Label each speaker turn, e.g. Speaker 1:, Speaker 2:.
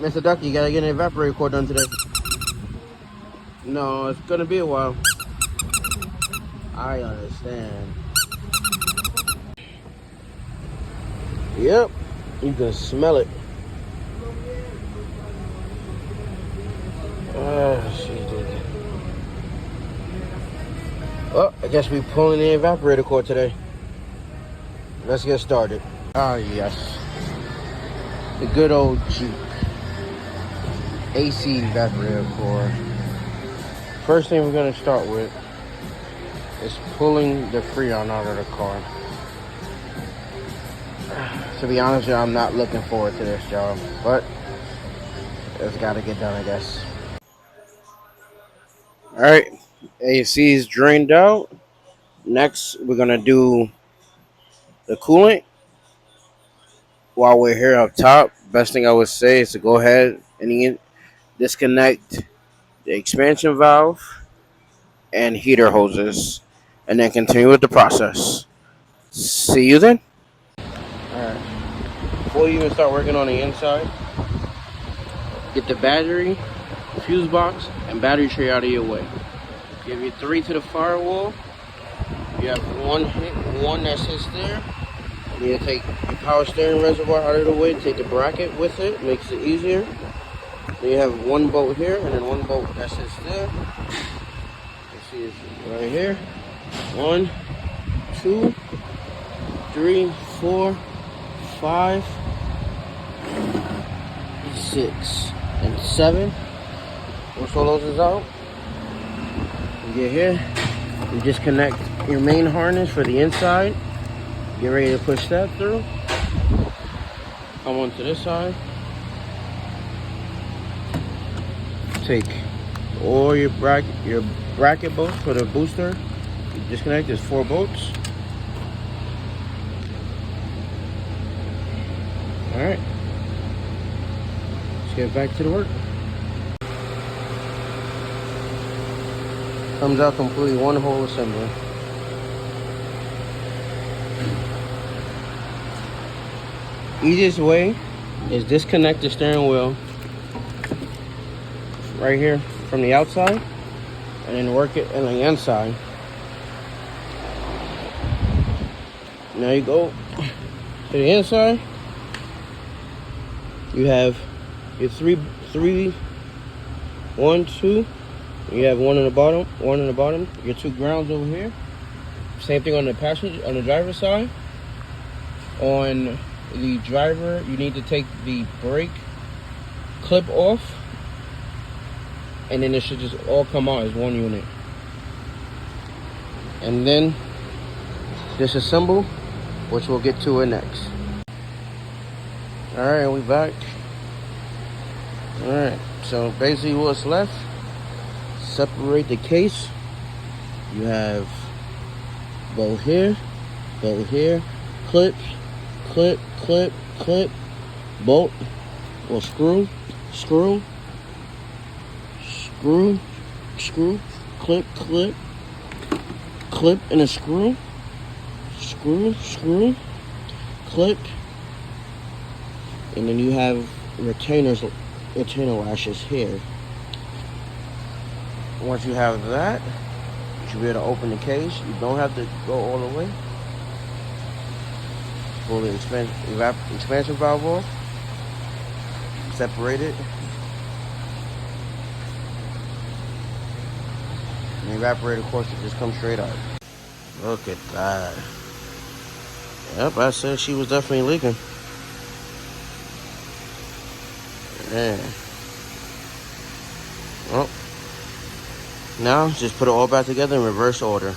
Speaker 1: Mr. Ducky, you gotta get an evaporator core done today. No, it's gonna be a while. I understand. Yep, you can smell it. She's leaking. Well, I guess we're pulling the evaporator cord today. Let's get started. Ah, yes. The good old Jeep AC evaporator cord. First thing we're going to start with is pulling the Freon out of the car. To be honest with you, I'm not looking forward to this job, but it's got to get done, I guess. All right, AC is drained out. Next, we're going to do the coolant. While we're here up top, best thing I would say is to go ahead and disconnect the expansion valve and heater hoses, and then continue with the process. See you then. Alright, before you even start working on the inside, get the battery, fuse box, and battery tray out of your way. You have your 3 to the firewall. You have one that sits there. You need to take your power steering reservoir out of the way, take the bracket with it, makes it easier. Then you have one bolt here, and then one bolt that sits there. You see it's right here. 1, 2, 3, 4, 5, 6, and 7. Once all those is out, you get here, you disconnect your main harness for the inside. Get ready to push that through. Come onto this side. Take all your bracket bolts for the booster. You disconnect. There's 4 bolts. All right. Let's get back to the work. Comes out completely one whole assembly. Easiest way is disconnect the steering wheel right here from the outside and then work it on the inside. Now you go to the inside. You have your 3, 1, 2. You have one on the bottom, your 2 grounds over here. Same thing on the driver's side. On the driver, you need to take the brake clip off, and then it should just all come out as one unit. And then disassemble, which we'll get to it next. Alright, we back. Alright, so basically what's left, separate the case. You have bolt here, clips, clip, bolt, or screw, clip, and a screw, clip, and then you have retainer lashes here. Once you have that, you should be able to open the case. You don't have to go all the way. Pull the expansion valve off, separate it, and the evaporator, of course, should just come straight out. Look at that. Yep, I said she was definitely leaking. Yeah. Well, now just put it all back together in reverse order.